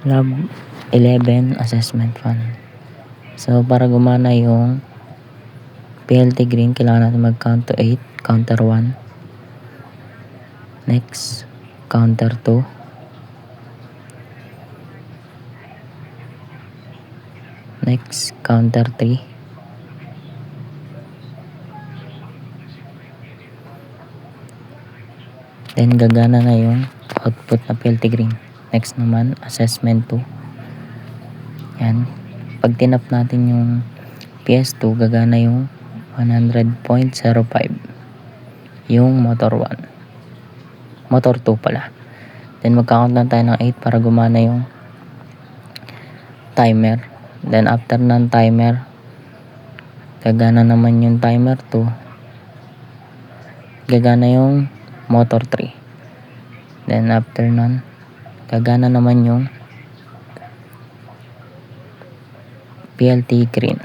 Lab 11 assessment 1. So para gumana yung PLT green, kailangan natin mag count to 8, counter 1, next counter 2, next counter 3, then gagana na yung output na PLT green. Next naman assessment 2. Yan, pag tinap natin yung PS2, gagana yung 100.05 yung motor 1, motor 2 pala. Then magkakount lang tayo ng 8 para gumana yung timer. Then after ng timer, gagana naman yung timer 2, gagana yung motor 3. Then after nun, gagana naman yung PLT green.